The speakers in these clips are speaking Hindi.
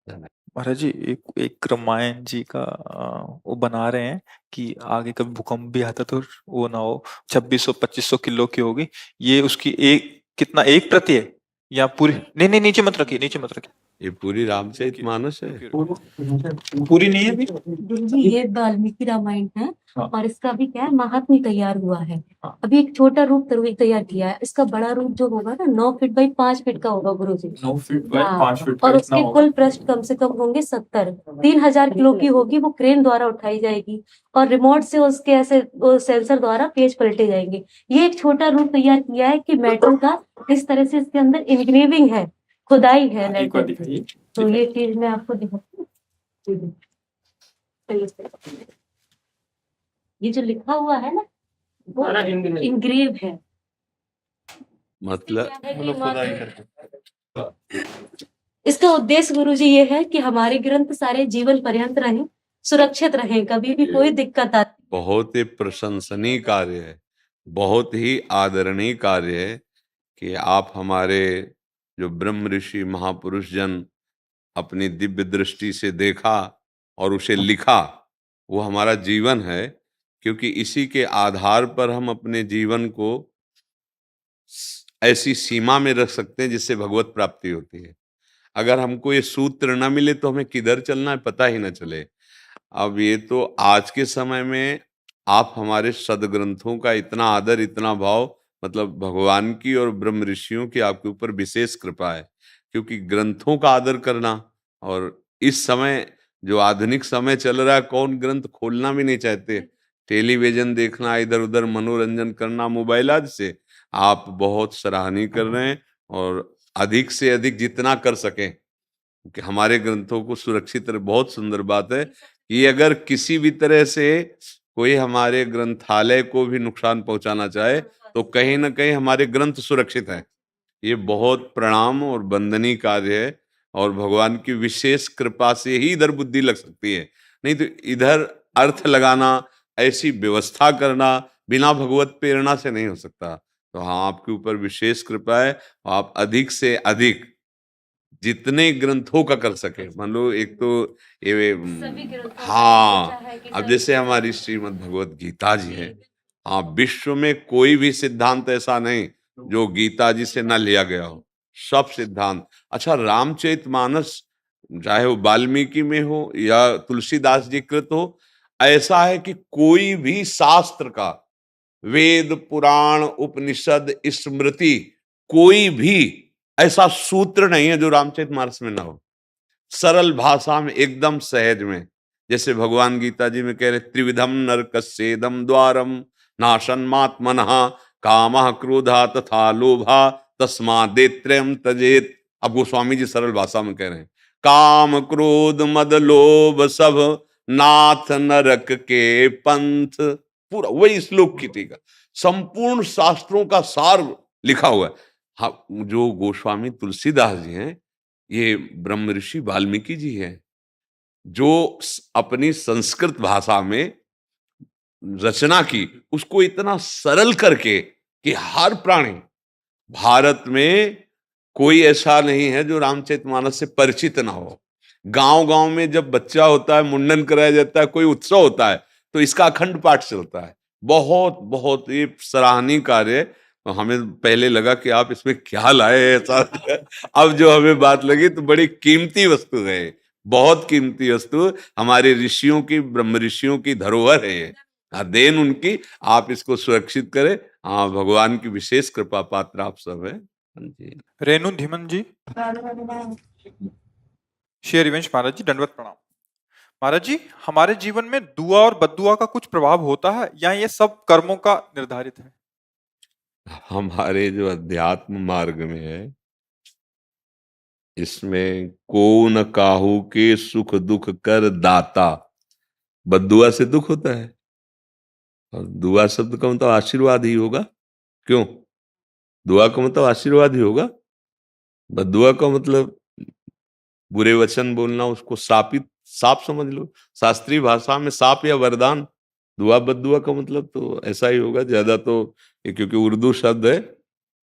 महाराज जी, एक एक रामायण जी का वो बना रहे हैं कि आगे कभी भूकंप भी आता तो वो ना हो, 2600-2500 किलो की होगी। ये उसकी एक कितना, 1 प्रति है या पूरी? नहीं नहीं, नीचे मत रखिए, नीचे मत रखिए। ये पूरी रुकिए रामचरितमानस है। रुकिए रुकिए। पूरी नहीं है अभी। जी ये वाल्मीकि रामायण है। हाँ। और इसका भी क्या है, महात्म्य तैयार हुआ है। अभी एक छोटा रूप तैयार किया है। इसका बड़ा रूप जो होगा ना 9 फीट बाई 5 फीट का होगा गुरु जी। 9 फीट बाय हाँ, 5 फीट का और इतना उसके होगा। कुल पृष्ठ कम से कम होंगे 70। 3000 किलो की होगी, वो क्रेन द्वारा उठाई जाएगी। और रिमोट से उसके ऐसे सेंसर द्वारा पेज पलटे जाएंगे। ये एक छोटा रूप तैयार किया है कि मेटल का इस तरह से इसके अंदर इंग्रेविंग है, खुदाई है एक बार लेटर। दिखाइए। तो ये चीज मैं आपको दिखाती हूँ। ये जो लिखा हुआ है ना, वो इंग्रेव है। मतलब क्या है कि इसका उद्देश्य गुरुजी ये है कि हमारे ग्रंथ सारे जीवन पर्यंत रहें, सुरक्षित रहें, कभी भी कोई दिक्कत आती। बहुत ही प्रशंसनीय कार्य है, बहुत ही आदरणीय कार्य है कि आप हमारे जो ब्रह्म ऋषि महापुरुष जन अपनी दिव्य दृष्टि से देखा और उसे लिखा, वो हमारा जीवन है। क्योंकि इसी के आधार पर हम अपने जीवन को ऐसी सीमा में रख सकते हैं जिससे भगवत प्राप्ति होती है। अगर हमको ये सूत्र न मिले तो हमें किधर चलना है पता ही न चले। अब ये तो आज के समय में आप हमारे सदग्रंथों का इतना आदर, इतना भाव, मतलब भगवान की और ब्रह्म ऋषियों की आपके ऊपर विशेष कृपा है। क्योंकि ग्रंथों का आदर करना, और इस समय जो आधुनिक समय चल रहा है, कौन ग्रंथ खोलना भी नहीं चाहते। टेलीविजन देखना, इधर उधर मनोरंजन करना मोबाइल आदि से, आप बहुत सराहनीय कर रहे हैं। और अधिक से अधिक जितना कर सकें कि हमारे ग्रंथों को सुरक्षित रहे। बहुत सुंदर बात है कि अगर किसी भी तरह से कोई हमारे ग्रंथालय को भी नुकसान पहुंचाना चाहे तो कहीं ना कहीं हमारे ग्रंथ सुरक्षित हैं। ये बहुत प्रणाम और वंदनीय कार्य है। और भगवान की विशेष कृपा से ही इधर बुद्धि लग सकती है, नहीं तो इधर अर्थ लगाना, ऐसी व्यवस्था करना बिना भगवत प्रेरणा से नहीं हो सकता। तो हाँ, आपके ऊपर विशेष कृपा है। आप अधिक से अधिक जितने ग्रंथों का कर सके, मान लो एक तो ये हाँ, अब जैसे हमारी श्रीमद् भगवत गीता जी है, हाँ, विश्व में कोई भी सिद्धांत ऐसा नहीं जो गीता जी से ना लिया गया हो, सब सिद्धांत। अच्छा, रामचरितमानस चाहे वो वाल्मीकि में हो या तुलसीदास जी कृत हो, ऐसा है कि कोई भी शास्त्र का, वेद पुराण उपनिषद स्मृति, कोई भी ऐसा सूत्र नहीं है जो रामचरितमानस में ना हो। सरल भाषा में, एकदम सहज में। जैसे भगवान गीता जी में कह रहे, त्रिविधम नरकस्येदम द्वारम नाशन्मात्मनः कामः क्रोधा तथा लोभा तस्मादेत्रयम् त्यजेत। अब गोस्वामी जी सरल भाषा में कह रहे हैं, काम क्रोध मद लोभ सब नाथ नरक के पंथ। पूरा वही श्लोक की टीका, संपूर्ण शास्त्रों का सार लिखा हुआ है। हाँ, जो गोस्वामी तुलसीदास जी हैं, ये ब्रह्म ऋषि वाल्मीकि जी हैं, जो अपनी संस्कृत भाषा में रचना की, उसको इतना सरल करके कि हर प्राणी, भारत में कोई ऐसा नहीं है जो रामचरितमानस से परिचित ना हो। गांव गांव में जब बच्चा होता है, मुंडन कराया जाता है, कोई उत्सव होता है, तो इसका अखंड पाठ चलता है। बहुत बहुत ये सराहनीय कार्य है। तो हमें पहले लगा कि आप इसमें क्या लाए ऐसा अब जो हमें बात लगी तो बड़ी कीमती वस्तु है, बहुत कीमती वस्तु, हमारे ऋषियों की, ब्रह्म ऋषियों की धरोहर है ये। देन उनकी, आप इसको सुरक्षित करें। हाँ, भगवान की विशेष कृपा पात्र आप सब है। जी। रेणु धीमन जी, शेर रिवेंश महाराज जी, दंडवत प्रणाम। महाराज जी, हमारे जीवन में दुआ और बद्दुआ का कुछ प्रभाव होता है या ये सब कर्मों का निर्धारित है? हमारे जो अध्यात्म मार्ग में है, इसमें को न काहू के सुख दुख कर दाता। बद्दुआ से दुख होता है, और दुआ शब्द का मतलब आशीर्वाद ही होगा। क्यों? दुआ का मतलब आशीर्वाद ही होगा। बद्दुआ का मतलब बुरे वचन बोलना, उसको शापित, साप समझ लो। शास्त्रीय भाषा में साप या वरदान। दुआ बद्दुआ का मतलब तो ऐसा ही होगा ज्यादा तो, क्योंकि उर्दू शब्द है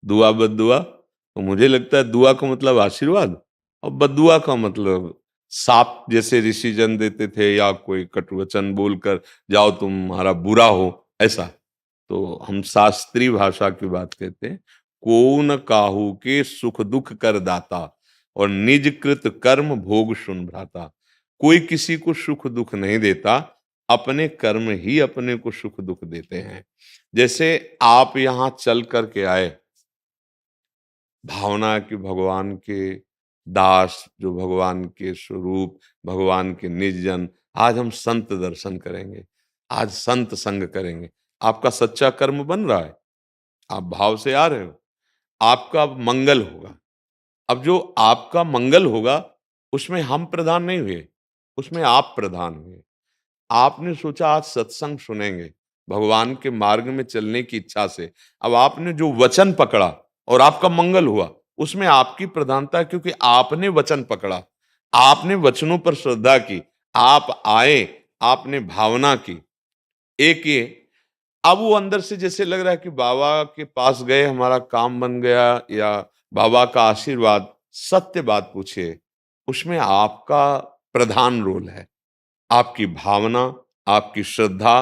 दुआ बद्दुआ, तो मुझे लगता है दुआ का मतलब आशीर्वाद और बद्दुआ का मतलब साप जैसे ऋषिजन देते थे, या कोई कटुवचन बोलकर जाओ तुम्हारा बुरा हो, ऐसा। तो हम शास्त्रीय भाषा की बात कहते हैं, को न काहू के सुख दुख कर दाता, और निज कृत कर्म भोग सुन भ्राता। कोई किसी को सुख दुख नहीं देता, अपने कर्म ही अपने को सुख दुख देते हैं। जैसे आप यहां चल करके आए, भावना कि भगवान के दास, जो भगवान के स्वरूप, भगवान के निज जन, आज हम संत दर्शन करेंगे, आज संत संग करेंगे। आपका सच्चा कर्म बन रहा है, आप भाव से आ रहे हो, आपका मंगल होगा। अब जो आपका मंगल होगा, उसमें हम प्रधान नहीं हुए, उसमें आप प्रधान हुए। आपने सोचा आज सत्संग सुनेंगे, भगवान के मार्ग में चलने की इच्छा से। अब आपने जो वचन पकड़ा और आपका मंगल हुआ, उसमें आपकी प्रधानता है, क्योंकि आपने वचन पकड़ा, आपने वचनों पर श्रद्धा की, आप आए, आपने भावना की। एक ये, अब वो अंदर से जैसे लग रहा है कि बाबा के पास गए, हमारा काम बन गया, या बाबा का आशीर्वाद, सत्य बात पूछिए, उसमें आपका प्रधान रोल है। आपकी भावना, आपकी श्रद्धा,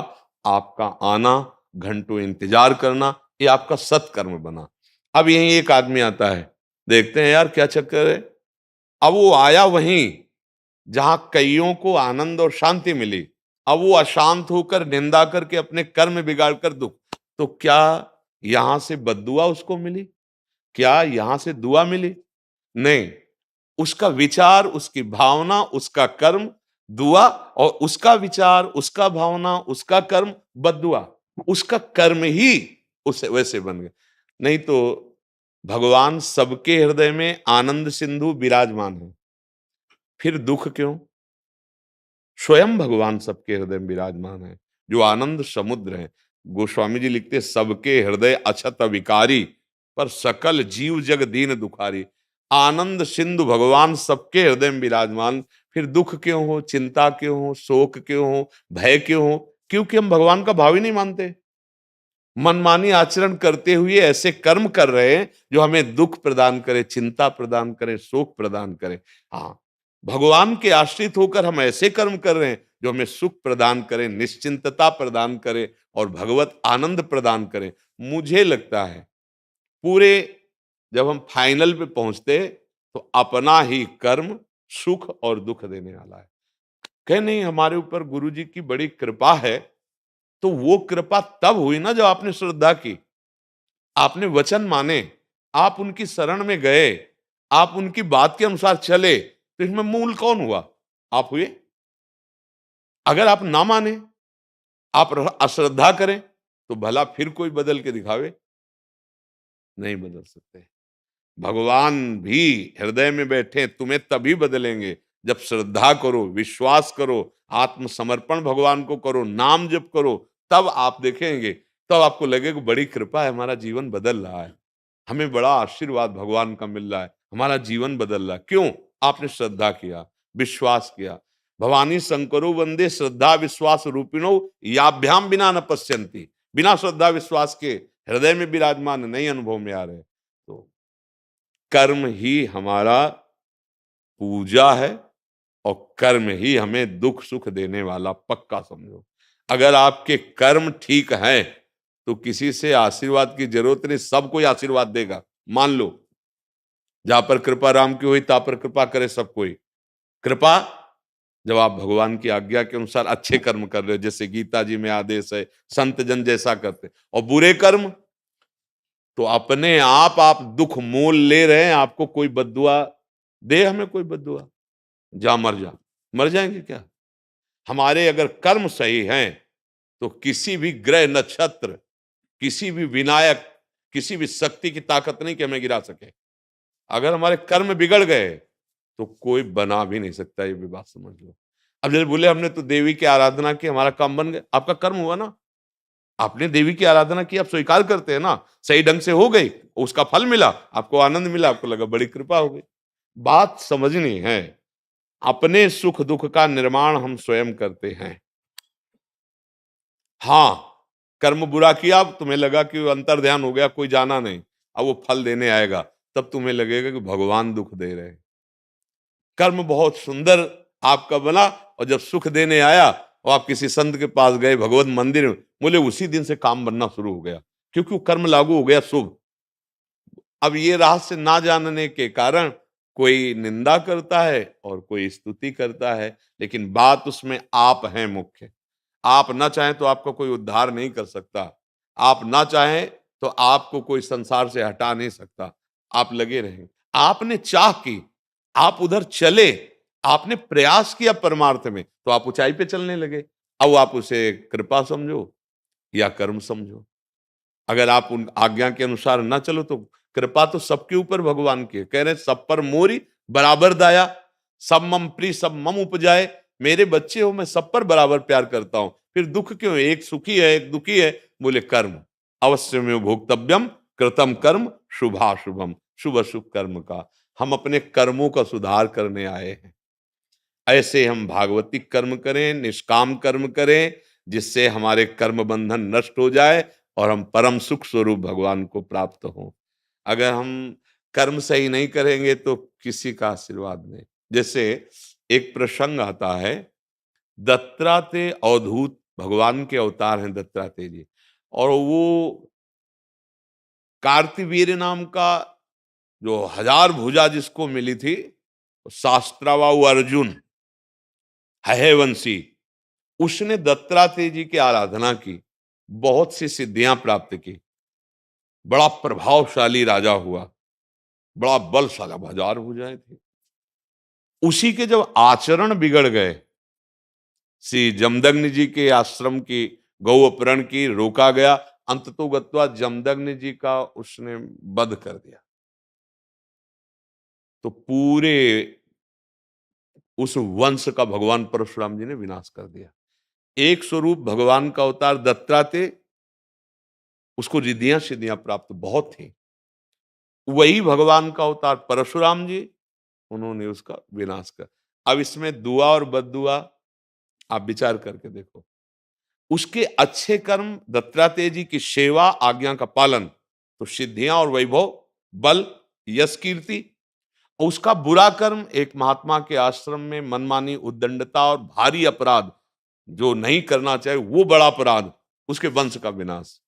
आपका आना, घंटों इंतजार करना, ये आपका सत्कर्म बना। अब यही एक आदमी आता है, देखते हैं यार क्या चक्कर है। अब वो आया वहीं जहां कईयों को आनंद और शांति मिली, अब वो अशांत होकर निंदा करके अपने कर्म बिगाड़ कर दुख। तो क्या यहां से बद्दुआ उसको मिली? क्या यहां से दुआ मिली? नहीं, उसका विचार, उसकी भावना, उसका कर्म दुआ, और उसका विचार, उसका भावना, उसका कर्म बद्दुआ। उसका कर्म ही उसे वैसे बन गया। नहीं तो भगवान सबके हृदय में आनंद सिंधु विराजमान है, फिर दुख क्यों? स्वयं भगवान सबके हृदय में विराजमान है, जो आनंद समुद्र है। गोस्वामी जी लिखते, सबके हृदय अछत विकारी, पर सकल जीव जग दीन दुखारी। आनंद सिंधु भगवान सबके हृदय में विराजमान, फिर दुख क्यों हो, चिंता क्यों हो, शोक क्यों हो, भय क्यों हो? क्योंकि हम भगवान का भाव ही नहीं मानते। मनमानी आचरण करते हुए ऐसे कर्म कर रहे हैं जो हमें दुख प्रदान करे, चिंता प्रदान करे, शोक प्रदान करे। हाँ, भगवान के आश्रित होकर हम ऐसे कर्म कर रहे हैं जो हमें सुख प्रदान करे, निश्चिंतता प्रदान करे, और भगवत आनंद प्रदान करे। मुझे लगता है पूरे, जब हम फाइनल पे पहुंचते, तो अपना ही कर्म सुख और दुख देने वाला है। कहे नहीं, हमारे ऊपर गुरु जी की बड़ी कृपा है। तो वो कृपा तब हुई ना जब आपने श्रद्धा की, आपने वचन माने, आप उनकी शरण में गए, आप उनकी बात के अनुसार चले। तो इसमें मूल कौन हुआ? आप हुए। अगर आप ना माने, आप अश्रद्धा करें, तो भला फिर कोई बदल के दिखावे, नहीं बदल सकते। भगवान भी हृदय में बैठे, तुम्हें तभी बदलेंगे जब श्रद्धा करो, विश्वास करो, आत्मसमर्पण भगवान को करो, नाम जप करो। तब आप देखेंगे, तब आपको लगेगा बड़ी कृपा है, हमारा जीवन बदल रहा है, हमें बड़ा आशीर्वाद भगवान का मिल रहा है, हमारा जीवन बदल रहा है। क्यों? आपने श्रद्धा किया, विश्वास किया। भवानी शंकरो वंदे श्रद्धा विश्वास रूपिणो, याभ्याम बिना न पश्यंती। बिना श्रद्धा विश्वास के हृदय में विराजमान नहीं अनुभव में आ रहे। तो कर्म ही हमारा पूजा है, और कर्म ही हमें दुख सुख देने वाला, पक्का समझो। अगर आपके कर्म ठीक हैं, तो किसी से आशीर्वाद की जरूरत नहीं, सब कोई आशीर्वाद देगा। मान लो, जहां पर कृपा राम की हुई, तहां पर कृपा करे सब कोई। कृपा, जब आप भगवान की आज्ञा के अनुसार अच्छे कर्म कर रहे हो, जैसे गीता जी में आदेश है, संत जन जैसा करते, और बुरे कर्म, तो अपने आप दुख मोल ले रहे हैं। आपको कोई बद्दुआ दे, हमें कोई बद्दुआ, जा मर जा, मर जाएंगे क्या? हमारे अगर कर्म सही हैं, तो किसी भी ग्रह नक्षत्र, किसी भी विनायक, किसी भी शक्ति की ताकत नहीं कि हमें गिरा सके। अगर हमारे कर्म बिगड़ गए, तो कोई बना भी नहीं सकता, ये भी बात समझ लो। अब जैसे बोले हमने तो देवी की आराधना की, हमारा काम बन गया, आपका कर्म हुआ ना। आपने देवी की आराधना की, आप स्वीकार करते हैं ना, सही ढंग से हो गई, उसका फल मिला, आपको आनंद मिला, आपको लगा बड़ी कृपा हो गई। बात समझनी है, अपने सुख दुख का निर्माण हम स्वयं करते हैं। हाँ, कर्म बुरा किया, तुम्हें लगा कि अंतर ध्यान हो गया, कोई जाना नहीं, अब वो फल देने आएगा, तब तुम्हें लगेगा कि भगवान दुख दे रहे हैं। कर्म बहुत सुंदर आपका बना, और जब सुख देने आया और आप किसी संत के पास गए, भगवत मंदिर में, बोले उसी दिन से काम बनना शुरू हो गया, क्योंकि वो कर्म लागू हो गया शुभ। अब ये रहस्य ना जानने के कारण कोई निंदा करता है और कोई स्तुति करता है, लेकिन बात उसमें आप हैं मुख्य। आप ना चाहें तो आपका कोई उद्धार नहीं कर सकता, आप ना चाहें तो आपको कोई संसार से हटा नहीं सकता, आप लगे रहें। आपने चाह की, आप उधर चले, आपने प्रयास किया परमार्थ में, तो आप ऊंचाई पे चलने लगे। अब आप उसे कृपा समझो या कर्म समझो। अगर आप उन आज्ञा के अनुसार ना चलो तो कृपा तो सबके ऊपर भगवान की है। कह रहे सब पर मोरी बराबर दाया, सब मम प्रिय सब मम उपजाए। मेरे बच्चे हो, मैं सब पर बराबर प्यार करता हूं, फिर दुख क्यों? एक सुखी है एक दुखी है। बोले कर्म अवश्य में भोक्तव्यम कृतम कर्म शुभाशुभम, शुभ अशुभ कर्म का हम अपने कर्मों का सुधार करने आए हैं। ऐसे हम भागवतिक कर्म करें, निष्काम कर्म करें, जिससे हमारे कर्म बंधन नष्ट हो जाए और हम परम सुख स्वरूप भगवान को प्राप्त हों। अगर हम कर्म सही नहीं करेंगे तो किसी का आशीर्वाद नहीं। जैसे एक प्रसंग आता है, दत्तात्रेय अवधूत भगवान के अवतार हैं दत्तात्रेय जी, और वो कार्तिवीर्य नाम का जो 1000 भुजा जिसको मिली थी, शास्त्रावाऊ अर्जुन हयवंशी, उसने दत्तात्रेय जी की आराधना की, बहुत सी सिद्धियां प्राप्त की, बड़ा प्रभावशाली राजा हुआ, बड़ा बलशाली, 1000 भुजाएं थी। उसी के जब आचरण बिगड़ गए, श्री जमदग्नि जी के आश्रम की गौ अपहरण की रोका गया, अंततोगत्वा जमदग्नि जी का उसने वध कर दिया, तो पूरे उस वंश का भगवान परशुराम जी ने विनाश कर दिया। एक स्वरूप भगवान का अवतार दत्तात्रेय, उसको रिद्धियां सिद्धियां प्राप्त बहुत थी। वही भगवान का अवतार परशुराम जी, उन्होंने उसका विनाश कर। अब इसमें दुआ और बद्दुआ आप विचार करके देखो। उसके अच्छे कर्म, दत्तात्रेय जी की सेवा, आज्ञा का पालन, तो सिद्धियां और वैभव, बल, यश, कीर्ति। और उसका बुरा कर्म, एक महात्मा के आश्रम में मनमानी, उद्दंडता और भारी अपराध जो नहीं करना चाहिए, वो बड़ा अपराध, उसके वंश का विनाश।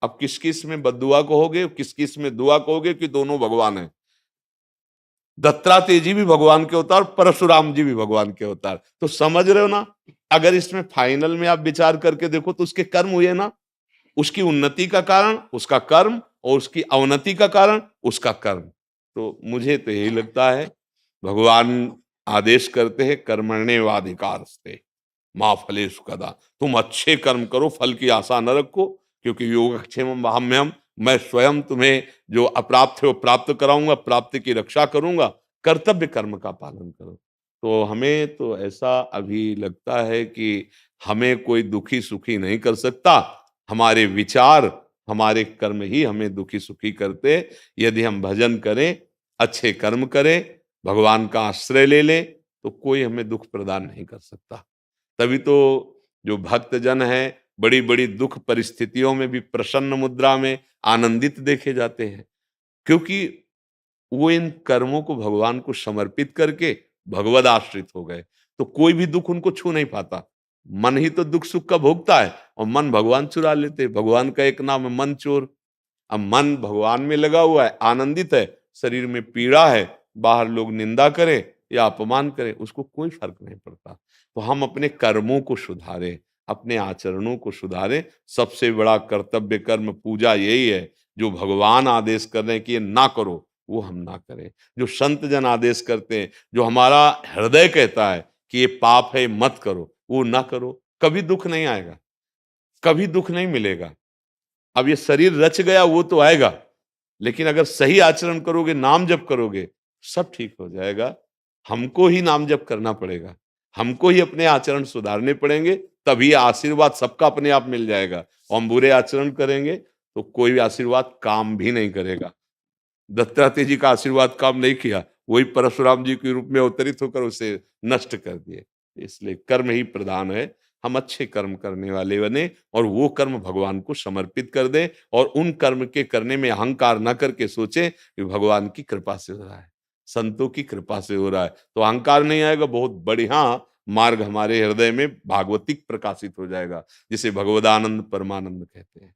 अब किस किस में बद्दुआ कहोगे, किस किस में दुआ कहोगे, कि दोनों भगवान हैं। दत्तात्रेय जी भी भगवान के अवतार, परशुराम जी भी भगवान के अवतार। तो समझ रहे हो ना, अगर इसमें फाइनल में आप विचार करके देखो तो उसके कर्म हुए ना, उसकी उन्नति का कारण उसका कर्म, और उसकी अवनति का कारण उसका कर्म। तो मुझे तो यही लगता है, भगवान आदेश करते हैं कर्मण्येवाधिकारस्ते मां फलेषु कदा, तुम अच्छे कर्म करो, फल की आशा न रखो, क्योंकि योगक्षेमम वहाम्यहम्, मैं स्वयं तुम्हें जो अप्राप्त है वो प्राप्त कराऊंगा, प्राप्ति की रक्षा करूंगा, कर्तव्य कर्म का पालन करो। तो हमें तो ऐसा अभी लगता है कि हमें कोई दुखी सुखी नहीं कर सकता, हमारे विचार, हमारे कर्म ही हमें दुखी सुखी करते। यदि हम भजन करें, अच्छे कर्म करें, भगवान का आश्रय ले लें, तो कोई हमें दुख प्रदान नहीं कर सकता। तभी तो जो भक्त जन है, बड़ी बड़ी दुख परिस्थितियों में भी प्रसन्न मुद्रा में आनंदित देखे जाते हैं, क्योंकि वो इन कर्मों को भगवान को समर्पित करके भगवद आश्रित हो गए। तो कोई भी दुख उनको छू नहीं पाता। मन ही तो दुख सुख का भोगता है, और मन भगवान चुरा लेते। भगवान का एक नाम है मन चोर। अब मन भगवान में लगा हुआ है, आनंदित है, शरीर में पीड़ा है, बाहर लोग निंदा करें या अपमान करें, उसको कोई फर्क नहीं पड़ता। तो हम अपने कर्मों को सुधारें, अपने आचरणों को सुधारें। सबसे बड़ा कर्तव्य कर्म पूजा यही है, जो भगवान आदेश कर रहे हैं कि ये ना करो, वो हम ना करें। जो संत जन आदेश करते हैं, जो हमारा हृदय कहता है कि ये पाप है मत करो, वो ना करो। कभी दुख नहीं आएगा, कभी दुख नहीं मिलेगा। अब ये शरीर रच गया वो तो आएगा, लेकिन अगर सही आचरण करोगे, नाम जप करोगे, सब ठीक हो जाएगा। हमको ही नाम जप करना पड़ेगा, हमको ही अपने आचरण सुधारने पड़ेंगे, तभी आशीर्वाद सबका अपने आप मिल जाएगा। और हम बुरे आचरण करेंगे तो कोई भी आशीर्वाद काम भी नहीं करेगा। दत्तात्रेय जी का आशीर्वाद काम नहीं किया, वही परशुराम जी के रूप में अवतरित होकर उसे नष्ट कर दिए। इसलिए कर्म ही प्रधान है। हम अच्छे कर्म करने वाले बने, और वो कर्म भगवान को समर्पित कर दें, और उन कर्म के करने में अहंकार न करके सोचें कि भगवान की कृपा से हो रहा है। संतों की कृपा से हो रहा है। तो अहंकार नहीं आएगा, बहुत बढ़िया मार्ग हमारे हृदय में भागवतिक प्रकाशित हो जाएगा, जिसे भगवदानंद परमानंद कहते हैं।